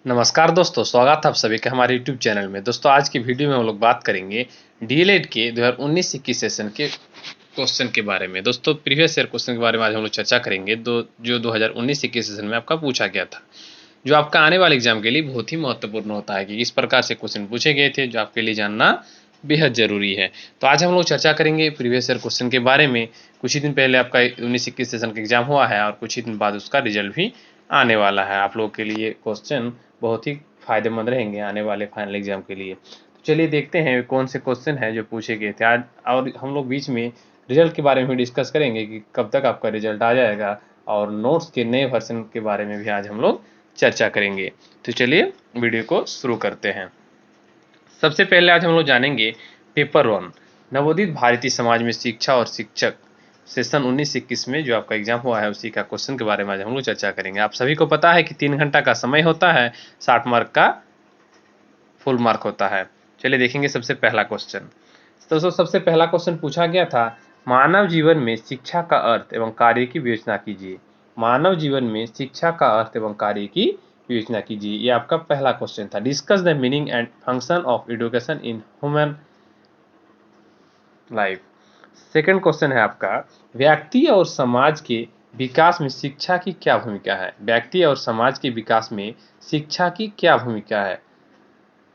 नमस्कार दोस्तों, स्वागत है आप सभी का हमारे YouTube चैनल में। दोस्तों आज की वीडियो में हम लोग बात करेंगे डीएलएड के 2019-21 सेशन के क्वेश्चन के बारे में। दोस्तों प्रीवियस ईयर क्वेश्चन के बारे में आज हम लोग चर्चा करेंगे जो 2019-21 सेशन में आपका पूछा गया था, जो आपका आने वाले एग्जाम के लिए बहुत ही महत्वपूर्ण होता है कि किस प्रकार से क्वेश्चन पूछे गए थे, जो आपके लिए जानना बेहद जरूरी है। तो आज हम लोग चर्चा करेंगे प्रीवियस ईयर क्वेश्चन के बारे में। कुछ ही दिन पहले आपका 19-21 सेशन का एग्जाम हुआ है और कुछ ही दिन बाद उसका रिजल्ट भी आने वाला है। आप लोगों के लिए क्वेश्चन बहुत ही फायदेमंद रहेंगे आने वाले फाइनल एग्जाम के लिए। तो चलिए देखते हैं कौन से क्वेश्चन हैं जो पूछे गए थे आज, और हम लोग बीच में रिजल्ट के बारे में भी डिस्कस करेंगे कि कब तक आपका रिजल्ट आ जाएगा, और नोट्स के नए वर्जन के बारे में भी आज हम लोग चर्चा करेंगे। तो चलिए वीडियो को शुरू करते हैं। सबसे पहले आज हम लोग जानेंगे पेपर 1 नवोदित भारतीय समाज में शिक्षा और शिक्षक सेशन 19-21 में जो आपका एग्जाम हुआ है उसी का क्वेश्चन के बारे में आज हम लोग चर्चा करेंगे। आप सभी को पता है कि 3 घंटा का समय होता है, 60 मार्क का फुल मार्क होता है। चलिए देखेंगे सबसे पहला क्वेश्चन। तो सबसे पहला क्वेश्चन पूछा गया था, मानव जीवन में शिक्षा का अर्थ एवं कार्य की विवेचना कीजिए। मानव जीवन में शिक्षा का अर्थ एवं कार्य की विवेचना कीजिए, ये आपका पहला क्वेश्चन था। Discuss the meaning and function of education in human life. Second question है आपका, व्यक्ति और समाज के विकास में शिक्षा की क्या भूमिका है। व्यक्ति और समाज के विकास में शिक्षा की क्या भूमिका है,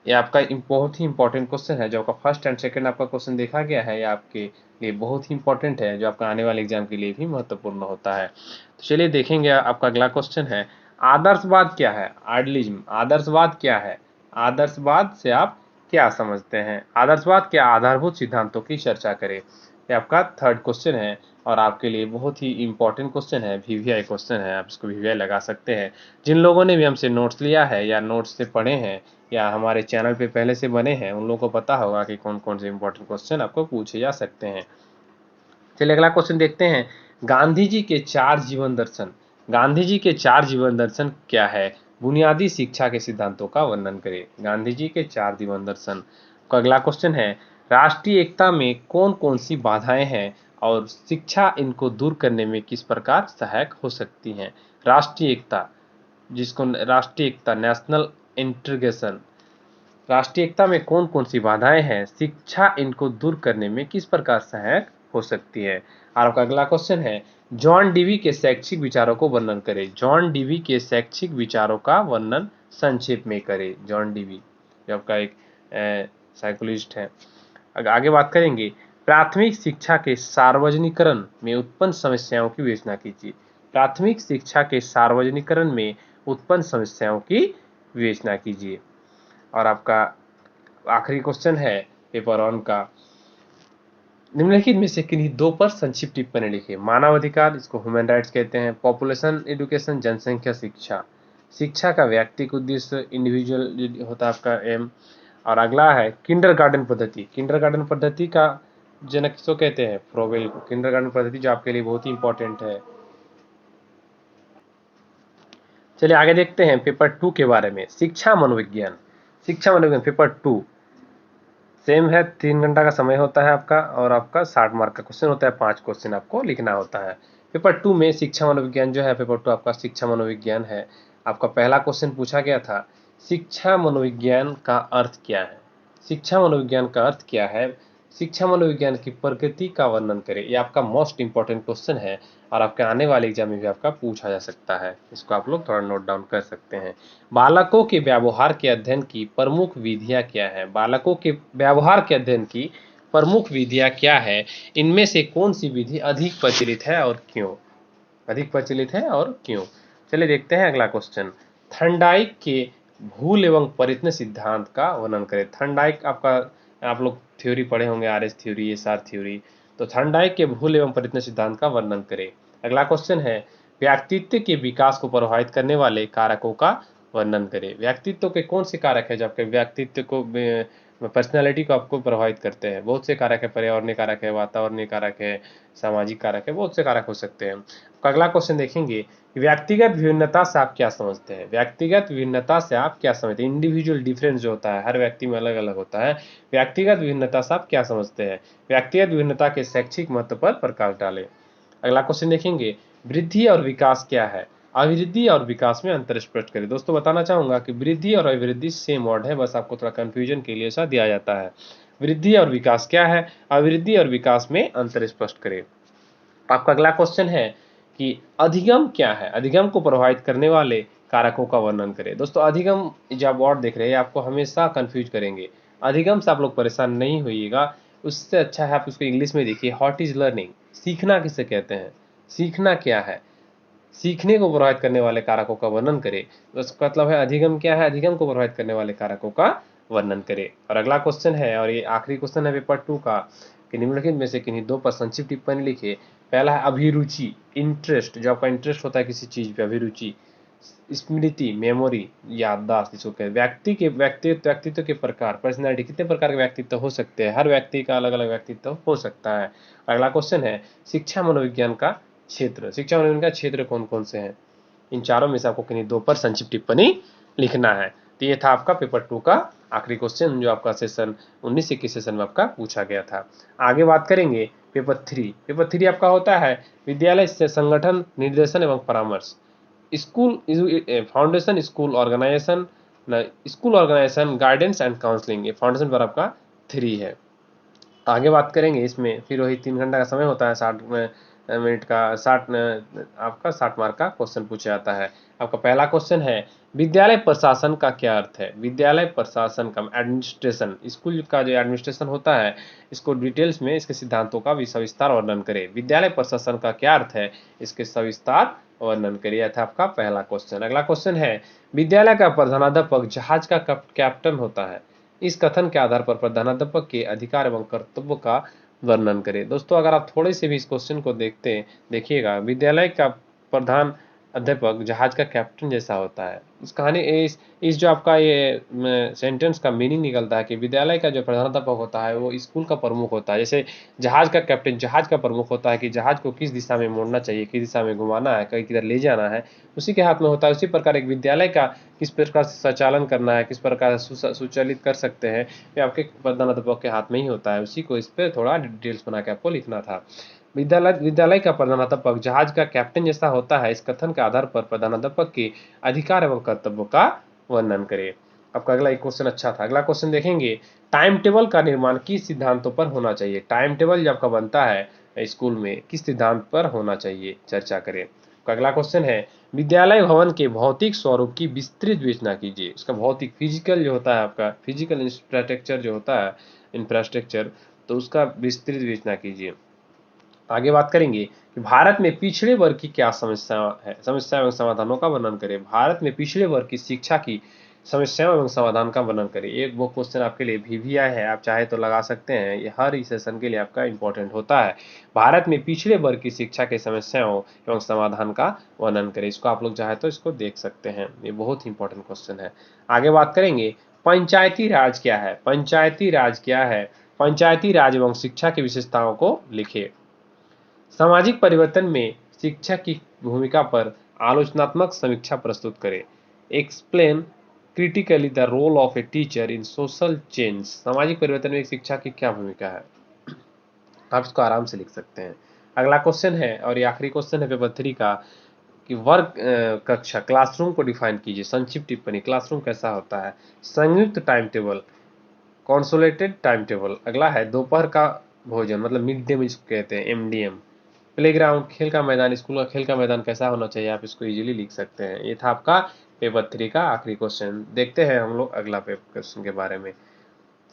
ये आपका बहुत ही इंपॉर्टेंट क्वेश्चन है। जो आपका फर्स्ट एंड सेकंड आपका क्वेश्चन देखा गया है, ये आपके लिए बहुत ही इंपॉर्टेंट है, जो आपका आने वाले एग्जाम के लिए भी महत्वपूर्ण होता है। तो चलिए देखेंगे आपका अगला क्वेश्चन है, आदर्शवाद क्या है। आइडियलिज्म, आदर्शवाद क्या है। आदर्शवाद से आप क्या समझते हैं। आदर्शवाद के आधारभूत सिद्धांतों की चर्चा करें, ये आपका थर्ड क्वेश्चन है और आपके लिए बहुत ही इंपॉर्टेंट क्वेश्चन है। वीवीआई क्वेश्चन है, आप इसको वीवीआई लगा सकते हैं। जिन लोगों ने भी हमसे नोट्स लिया है या नोट्स से पढ़े हैं या हमारे चैनल पे पहले से बने हैं, उन लोगों को पता होगा कि कौन कौन से इंपॉर्टेंट क्वेश्चन आपको पूछे जा सकते हैं। चलिए अगला क्वेश्चन देखते हैं, गांधी जी के 4 जीवन दर्शन। गांधी जी के 4 जीवन दर्शन क्या है। बुनियादी शिक्षा के सिद्धांतों का वर्णन करें। गांधी जी के 4 जीवन दर्शन। का अगला क्वेश्चन है, राष्ट्रीय एकता में कौन कौन सी बाधाएं हैं और शिक्षा इनको दूर करने में किस प्रकार सहायक हो सकती हैं। राष्ट्रीय एकता, जिसको राष्ट्रीय एकता नेशनल इंटीग्रेशन, राष्ट्रीय एकता में कौन कौन सी बाधाएं हैं, शिक्षा इनको दूर करने में किस प्रकार सहायक हो सकती है। और आपका अगला क्वेश्चन है, जॉन डीवी के शैक्षिक विचारों को वर्णन करें। जॉन डीवी के शैक्षिक विचारों का वर्णन संक्षेप में करें। जॉन डीवी जो आपका एक साइकोलॉजिस्ट है। आगे बात करेंगे, प्राथमिक शिक्षा के सार्वजनिकरण में उत्पन्न समस्याओं की विवेचना कीजिए। प्राथमिक शिक्षा के सार्वजनिकरण में उत्पन्न समस्याओं की विवेचना कीजिए। और आपका आखिरी क्वेश्चन है पेपर 1 का, निम्नलिखित में से किन्हीं 2 पर संक्षिप्त टिप्पणी लिखिए। मानवाधिकार, इसको ह्यूमन राइट्स कहते हैं। पॉपुलेशन एजुकेशन, जनसंख्या शिक्षा। शिक्षा का व्यक्तिगत उद्देश्य, इंडिविजुअल होता है आपका एम। और अगला है किंडरगार्टन पद्धति। किंडरगार्टन पद्धति का जनक किसको कहते हैं, फ्रोवेल को। किंडरगार्टन पद्धति जो आपके लिए बहुत ही इंपॉर्टेंट है। चलिए आगे देखते हैं पेपर 2 के बारे में, शिक्षा मनोविज्ञान। शिक्षा मनोविज्ञान पेपर 2 सेम है, 3 घंटा का समय होता है आपका और आपका 60 मार्क का क्वेश्चन होता है। 5 क्वेश्चन आपको लिखना होता है। पेपर 2 में शिक्षा मनोविज्ञान जो है, पेपर 2 आपका शिक्षा मनोविज्ञान है। आपका पहला क्वेश्चन पूछा गया था, शिक्षा मनोविज्ञान का अर्थ क्या है। शिक्षा मनोविज्ञान का अर्थ क्या है, शिक्षा मनोविज्ञान की प्रकृति का वर्णन करें। ये आपका मोस्ट इंपॉर्टेंट क्वेश्चन है और आपके आने वाले एग्जाम में भी आपका पूछा जा सकता है। इसको आप लोग थोड़ा नोट डाउन कर सकते हैं। बालकों के व्यवहार के अध्ययन की प्रमुख विधियां क्या है। बालकों के व्यवहार के अध्ययन की प्रमुख विधियां क्या है, इनमें से कौन सी विधि अधिक प्रचलित है और क्यों। अधिक प्रचलित है और क्यों। चलिए देखते हैं अगला क्वेश्चन, थर्नडाइक के भूल एवं परित्न सिद्धांत का वर्णन करें। थर्नडाइक आपका, आप लोग थ्योरी पढ़े होंगे, आरएस थ्योरी, एसआर थ्योरी। तो थर्नडाइक के भूल एवं परित्न सिद्धांत का वर्णन करें। अगला क्वेश्चन है, व्यक्तित्व के विकास को प्रभावित करने वाले कारकों का वर्णन करें। व्यक्तित्व के कौन से कारक है जो आपके व्यक्तित्व को, पर्सनैलिटी को आपको प्रभावित करते हैं। बहुत से कारक है, पर्यावरणीय कारक है, वातावरणीय कारक है, सामाजिक कारक है, बहुत से कारक हो सकते हैं। अगला क्वेश्चन देखेंगे, व्यक्तिगत विभिन्नता से आप क्या समझते हैं। व्यक्तिगत विभिन्नता से आप क्या समझते हैं, इंडिविजुअल डिफरेंस जो होता है, हर व्यक्ति में अलग अलग होता है। व्यक्तिगत विभिन्नता से आप क्या समझते हैं। व्यक्तिगत विभिन्नता के शैक्षिक महत्व पर प्रकाश डालें। अगला क्वेश्चन देखेंगे, वृद्धि और विकास क्या है। अभिवृद्धि और विकास में अंतर स्पष्ट करें। दोस्तों बताना चाहूंगा कि वृद्धि और अभिवृद्धि सेम वर्ड है, बस आपको थोड़ा कंफ्यूजन के लिए ऐसा दिया जाता है। वृद्धि और विकास क्या है, अभिवृद्धि और विकास में अंतर स्पष्ट करें। आपका अगला क्वेश्चन है कि अधिगम क्या है, अधिगम को प्रभावित करने वाले कारकों का वर्णन करें। दोस्तों अधिगम जब वर्ड देख रहे हैं आपको हमेशा कंफ्यूज करेंगे, अधिगम से आप लोग परेशान नहीं होइएगा, उससे अच्छा है आप उसको इंग्लिश में देखिए। व्हाट इज लर्निंग, सीखना किसे कहते हैं, सीखना क्या है, सीखने को प्रभावित करने वाले कारकों का वर्णन करें। तो इसका मतलब है अधिगम क्या है, अधिगम को प्रभावित करने वाले कारकों का वर्णन करें। और अगला क्वेश्चन है, और ये आखिरी क्वेश्चन है पेपर 2 का, कि निम्नलिखित में से किन्हीं दो पर संक्षिप्त टिप्पणी लिखिए। पहला है अभिरुचि, इंटरेस्ट, जो आपका इंटरेस्ट होता है किसी चीज पे, अभिरुचि। स्मृति, मेमोरी, याददाश्त इसको कहते हैं। व्यक्तित्व के प्रकार, पर्सनैलिटी, कितने प्रकार के व्यक्तित्व हो सकते हैं, हर व्यक्ति का अलग अलग व्यक्तित्व हो सकता है। अगला क्वेश्चन है शिक्षा मनोविज्ञान का क्षेत्र, शिक्षा मनोविज्ञान का क्षेत्र कौन कौन से हैं। इन चारों में से आपको किन्हीं दो पर संक्षिप्त टिप्पणी लिखना है। तो ये था आपका पेपर 2 का आखिरी क्वेश्चन, जो आपका सेशन 19-21 सेशन में आपका पूछा गया था। आगे बात करेंगे पेपर 3। पेपर 3 आपका होता है विद्यालय से संगठन, निर्देशन एवं परामर्श, school foundation, school organisation, guidance and counselling. ये फाउंडेशन पर आपका 3 है। आगे बात करेंगे इसमें, फिर वही 3 घंटा का समय होता है, 60 मिनट का, 60 आपका 60 मार्क का क्वेश्चन पूछा जाता है। आपका पहला क्वेश्चन है विद्यालय प्रशासन का क्या अर्थ है। विद्यालय प्रशासन का एडमिनिस्ट्रेशन, स्कूल का जो एडमिनिस्ट्रेशन होता है, इसको डिटेल्स में इसके सिद्धांतों का भी सविस्तार वर्णन करें। विद्यालय प्रशासन का क्या अर्थ है, इसके सविस्तार वर्णन करिए। यह था आपका पहला क्वेश्चन। अगला क्वेश्चन है विद्यालय का प्रधानाध्यापक जहाज का कैप्टन होता है। इस कथन के आधार पर प्रधानाध्यापक के अधिकार एवं कर्तव्य का वर्णन करें। दोस्तों अगर आप थोड़े से भी इस क्वेश्चन को देखिएगा, विद्यालय का प्रधान अध्यापक जहाज का कैप्टन जैसा होता है। इस कहानी इस जो आपका ये सेंटेंस का मीनिंग निकलता है कि विद्यालय का जो प्रधानाध्यापक होता है वो स्कूल का प्रमुख होता है। जैसे जहाज का कैप्टन जहाज का प्रमुख होता है कि जहाज को किस दिशा में मोड़ना चाहिए, किस दिशा में घुमाना है, कहीं किधर ले जाना है, उसी के हाथ में होता है। उसी प्रकार एक विद्यालय का किस प्रकार से संचालन करना है, किस प्रकार से सुचालित कर सकते हैं, ये आपके प्रधानाध्यापक के हाथ में ही होता है। उसी को इस पर थोड़ा डिटेल्स बना के आपको लिखना था। विद्यालय का प्रधानाध्यापक जहाज का कैप्टन जैसा होता है, इस कथन के आधार पर प्रधानाध्यापक के अधिकार एवं कर्तव्यों का वर्णन करें। आपका अगला एक क्वेश्चन अच्छा था। अगला क्वेश्चन देखेंगे टाइम टेबल का निर्माण किस सिद्धांतों पर होना चाहिए। टाइम टेबल जब आपका बनता है स्कूल में, किस सिद्धांत पर होना चाहिए, चर्चा करें। अगला क्वेश्चन है विद्यालय भवन के भौतिक स्वरूप की विस्तृत विवेचना कीजिए। उसका भौतिक फिजिकल जो होता है, आपका फिजिकल इंफ्रास्ट्रक्चर जो होता है, इंफ्रास्ट्रक्चर, तो उसका विस्तृत विवेचना कीजिए। आगे बात करेंगे कि भारत में पिछड़े वर्ग की क्या समस्या है, समस्या एवं समाधानों का वर्णन करें। भारत में पिछड़े वर्ग की शिक्षा की समस्याओं एवं समाधान का वर्णन करें। एक वो क्वेश्चन आपके लिए भी आया है, आप चाहे तो लगा सकते हैं, ये हर सेशन के लिए आपका इंपॉर्टेंट होता है। भारत में पिछड़े वर्ग की शिक्षा के समस्याओं एवं समाधान का वर्णन करें। इसको आप लोग चाहे तो इसको देख सकते हैं, ये बहुत ही इंपॉर्टेंट क्वेश्चन है। आगे बात करेंगे पंचायती राज क्या है। पंचायती राज क्या है, पंचायती राज एवं शिक्षा की विशेषताओं को लिखे। सामाजिक परिवर्तन में शिक्षा की भूमिका पर आलोचनात्मक समीक्षा प्रस्तुत करें। Explain critically the role of a teacher in social change. सामाजिक परिवर्तन में शिक्षा की क्या भूमिका है, आप इसको आराम से लिख सकते हैं। अगला क्वेश्चन है, और ये आखिरी क्वेश्चन है पेपर 3 का, कि वर्ग कक्षा, क्लासरूम को डिफाइन कीजिए। संक्षिप्त टिप्पणी, क्लासरूम कैसा होता है। संयुक्त time table, consolidated time table. अगला है दोपहर का भोजन, मतलब मिड डे मील कहते हैं, एमडीएम। प्लेग्राउंड, खेल का मैदान, स्कूल का खेल का मैदान कैसा होना चाहिए, आप इसको इजीली लिख सकते हैं। ये था आपका पेपर 3 का आखिरी क्वेश्चन। देखते हैं हम लोग अगला पेपर क्वेश्चन के बारे में।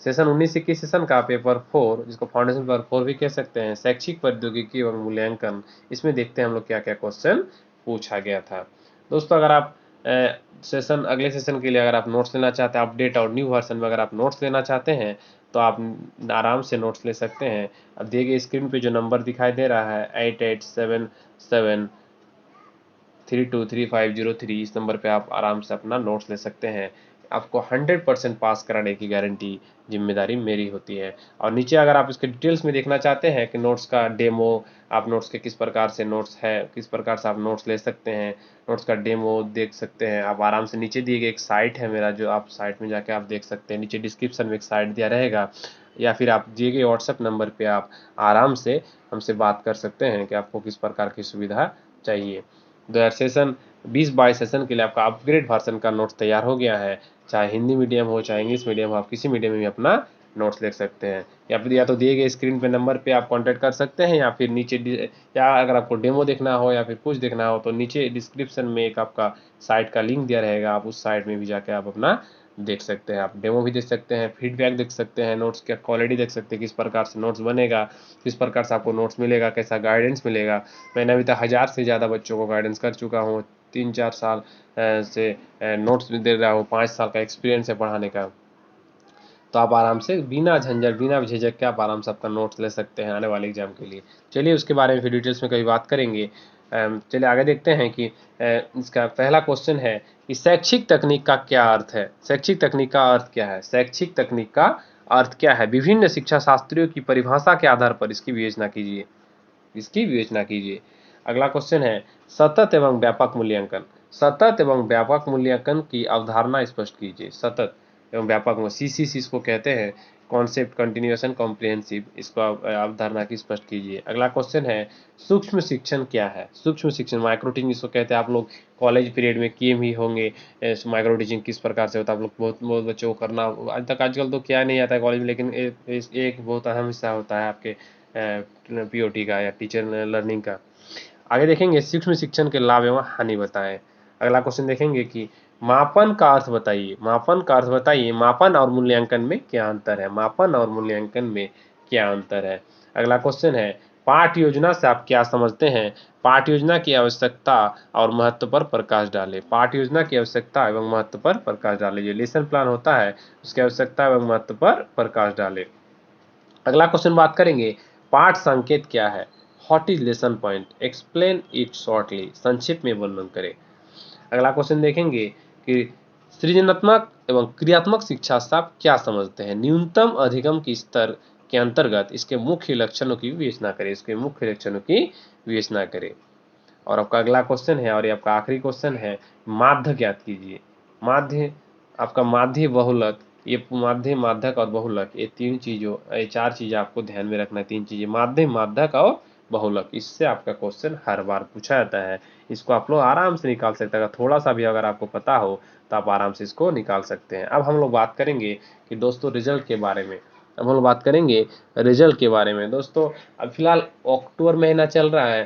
सेशन 19-21 सेशन का पेपर 4, जिसको फाउंडेशन पेपर 4 भी कह सकते हैं, शैक्षिक प्रौद्योगिकी एवं मूल्यांकन। इसमें देखते हैं हम लोग क्या क्या क्वेश्चन पूछा गया था। दोस्तों अगर आप सेशन अगले सेशन के लिए अगर आप नोट्स लेना चाहते हैं, अपडेट और न्यू वर्जन में अगर आप नोट्स लेना चाहते हैं, तो आप आराम से नोट्स ले सकते हैं। अब देखिए स्क्रीन पे जो नंबर दिखाई दे रहा है 8877323503, इस नंबर पे आप आराम से अपना नोट्स ले सकते हैं। आपको 100% पास कराने की गारंटी, जिम्मेदारी मेरी होती है। और नीचे अगर आप इसके डिटेल्स में देखना चाहते हैं कि नोट्स का डेमो, आप नोट्स के किस प्रकार से नोट्स है, किस प्रकार से आप नोट्स ले सकते हैं, नोट्स का डेमो देख सकते हैं आप आराम से। नीचे दिए गए एक साइट है मेरा, जो आप साइट में जाके आप देख सकते हैं। नीचे डिस्क्रिप्शन में एक साइट दिया रहेगा, या फिर आप दिए गए व्हाट्सएप नंबर पे आप आराम से हमसे बात कर सकते हैं कि आपको किस प्रकार की सुविधा चाहिए। सेशन 20-22 सेशन के लिए आपका अपग्रेड वर्जन का नोट्स तैयार हो गया है। चाहे हिंदी मीडियम हो, चाहे इंग्लिश मीडियम हो, आप किसी मीडियम में भी अपना नोट्स देख सकते हैं। या फिर या तो दिए गए स्क्रीन पे नंबर पे आप कांटेक्ट कर सकते हैं, या फिर नीचे या अगर आपको डेमो देखना हो या फिर कुछ देखना हो तो नीचे डिस्क्रिप्शन में एक आपका साइट का लिंक दिया रहेगा, आप उस साइट में भी जाके आप अपना देख सकते हैं। आप डेमो भी देख सकते हैं, फीडबैक देख सकते हैं, नोट्स की क्वालिटी देख सकते हैं, किस प्रकार से नोट्स बनेगा, किस प्रकार से आपको नोट्स मिलेगा, कैसा गाइडेंस मिलेगा। मैंने अभी तक 1000 से ज़्यादा बच्चों को गाइडेंस कर चुका हूँ। 3-4 साल से नोट्स भी दे रहा हूँ, 5 साल का एक्सपीरियंस है पढ़ाने का। तो आप आराम से बिना झंझट बिना झिझक के आप आराम से आपका नोट्स ले सकते हैं आने वाले एग्जाम के लिए। चलिए उसके बारे में फिर डिटेल्स में कभी बात करेंगे। चलिए आगे देखते हैं कि इसका पहला क्वेश्चन है कि शैक्षिक तकनीक का क्या अर्थ है। शैक्षिक तकनीक का अर्थ क्या है? शैक्षिक तकनीक का अर्थ क्या है? विभिन्न शिक्षा शास्त्रियों की परिभाषा के आधार पर इसकी विवेचना कीजिए। इसकी विवेचना कीजिए। अगला क्वेश्चन है सतत एवं व्यापक मूल्यांकन। सतत एवं व्यापक मूल्यांकन की अवधारणा स्पष्ट कीजिए। सतत एवं व्यापक सीसीसी इसको कहते हैं, कॉन्सेप्ट कंटिन्यूएशन कॉम्प्रिहेंसिव, इसको अवधारणा की स्पष्ट कीजिए। अगला क्वेश्चन है सूक्ष्म शिक्षण क्या है? सूक्ष्म शिक्षण माइक्रो टीचिंग इसको कहते हैं। आप लोग कॉलेज पीरियड में किए भी होंगे माइक्रो टीचिंग किस प्रकार से होता है। आप लोग बहुत बहुत बच्चों को करना आज तक आजकल तो क्या नहीं आता है कॉलेज में, लेकिन एक बहुत अहम हिस्सा होता है आपके पीओटी का या टीचर लर्निंग का। आगे देखेंगे सूक्ष्म शिक्षण के लाभ एवं हानि बताएं। अगला क्वेश्चन देखेंगे कि मापन का अर्थ बताइए। मापन का अर्थ बताइए। मापन और मूल्यांकन में क्या अंतर है? मापन और मूल्यांकन में क्या अंतर है? अगला क्वेश्चन है पाठ योजना से आप क्या समझते हैं? पाठ योजना की आवश्यकता और महत्व पर प्रकाश डालें। पाठ योजना की आवश्यकता एवं महत्व पर प्रकाश डालें। जो लेसन प्लान होता है उसकी आवश्यकता एवं महत्व पर प्रकाश डालें। अगला क्वेश्चन बात करेंगे पाठ संकेत क्या है? What is lesson point? Explain it shortly, संक्षिप्त में वर्णन करें। अगला क्वेश्चन देखेंगे कि सृजनात्मक एवं क्रियात्मक शिक्षा से आप क्या समझते हैं? न्यूनतम अधिगम की स्तर के अंतर्गत इसके मुख्य लक्षणों की विवेचना करें। इसके मुख्य लक्षणों की विवेचना करें। और आपका अगला क्वेश्चन है और ये आपका आखिरी क्वेश्चन है माध्य ज्ञात कीजिए। माध्य आपका माध्य बहुलक, ये माध्य माध्यक और बहुलक, ये चार चीजें आपको ध्यान में रखना है। 3 चीजें माध्य माध्यक और बहुलक, इससे आपका क्वेश्चन हर बार पूछा जाता है। इसको आप लोग आराम से निकाल सकते हैं। थोड़ा सा भी अगर आपको पता हो तो आप आराम से इसको निकाल सकते हैं। अब हम लोग बात करेंगे कि दोस्तों रिजल्ट के बारे में। अब हम लोग बात करेंगे रिजल्ट के बारे में। दोस्तों अब फिलहाल अक्टूबर महीना चल रहा है।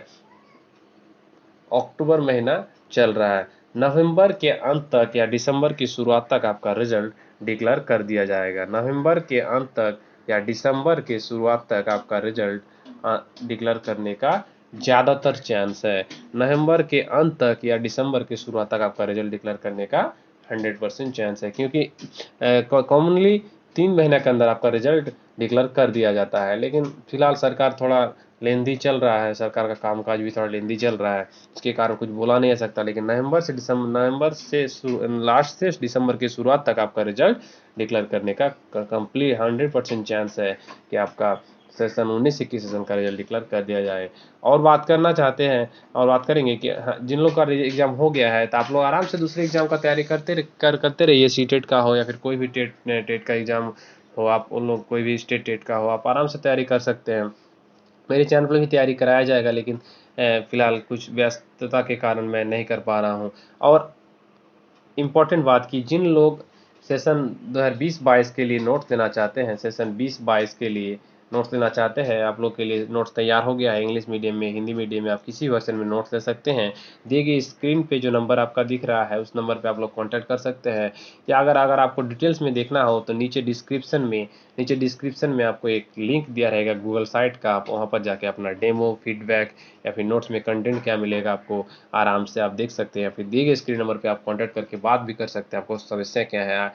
अक्टूबर महीना चल रहा है। नवंबर के अंत तक या दिसंबर की शुरुआत तक आपका रिजल्ट डिक्लेयर कर दिया जाएगा। नवंबर के अंत तक या दिसंबर के शुरुआत तक आपका रिजल्ट डिक्लेयर करने का ज़्यादातर चांस है। नवंबर के अंत तक या दिसंबर के शुरुआत तक आपका रिजल्ट डिक्लेयर करने का 100% चांस है, क्योंकि कॉमनली 3 महीने के अंदर आपका रिजल्ट डिक्लेयर कर दिया जाता है। लेकिन फिलहाल सरकार थोड़ा लेंदी चल रहा है, सरकार का कामकाज भी थोड़ा लेंदी चल रहा है, इसके कारण कुछ बोला नहीं जा सकता। लेकिन नवंबर से लास्ट से दिसंबर की शुरुआत तक आपका रिजल्ट डिक्लेयर करने का कंप्लीट 100% चांस है कि आपका सेशन 19-21 सेशन का रिजल्ट डिक्लेयर कर दिया जाए। और बात करना चाहते हैं और बात करेंगे कि जिन लोग का एग्जाम हो गया है तो आप लोग आराम से दूसरे एग्जाम का तैयारी करते रहिए। सीटेट का हो या फिर कोई भी टेट का एग्जाम हो, आप उन लोग कोई भी स्टेट टेट का हो, आप आराम से तैयारी कर सकते हैं। मेरे चैनल पर भी तैयारी कराया जाएगा, लेकिन फिलहाल कुछ व्यस्तता के कारण मैं नहीं कर पा रहा हूँ। और इम्पोर्टेंट बात की जिन लोग सेशन 2020-22 के लिए नोट्स लेना चाहते हैं, सेशन 20-22 के लिए नोट्स लेना चाहते हैं, आप लोग के लिए नोट्स तैयार हो गया है। इंग्लिश मीडियम में, हिंदी मीडियम में, आप किसी वर्जन में नोट्स ले सकते हैं। दिए गए स्क्रीन पे जो नंबर आपका दिख रहा है उस नंबर पे आप लोग कांटेक्ट कर सकते हैं। या अगर आपको डिटेल्स में देखना हो तो नीचे डिस्क्रिप्शन में आपको एक लिंक दिया रहेगा गूगल साइट का, आप वहाँ पर जाके अपना डेमो, फीडबैक या फिर नोट्स में कंटेंट क्या मिलेगा आपको आराम से आप देख सकते हैं। फिर दिए गए स्क्रीन नंबर पे आप कांटेक्ट करके बात भी कर सकते हैं, आपको समस्या क्या है।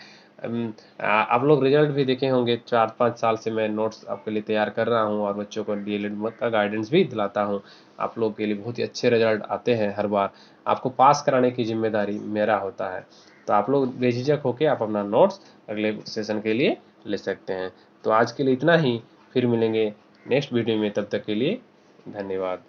आप लोग रिजल्ट भी देखे होंगे, 4-5 साल से मैं नोट्स आपके लिए तैयार कर रहा हूं और बच्चों को डीएलएड का गाइडेंस भी दिलाता हूं। आप लोग के लिए बहुत ही अच्छे रिजल्ट आते हैं हर बार। आपको पास कराने की जिम्मेदारी मेरा होता है। तो आप लोग बेझिझक होकर आप अपना नोट्स अगले सेशन के लिए ले सकते हैं। तो आज के लिए इतना ही, फिर मिलेंगे नेक्स्ट वीडियो में, तब तक के लिए धन्यवाद।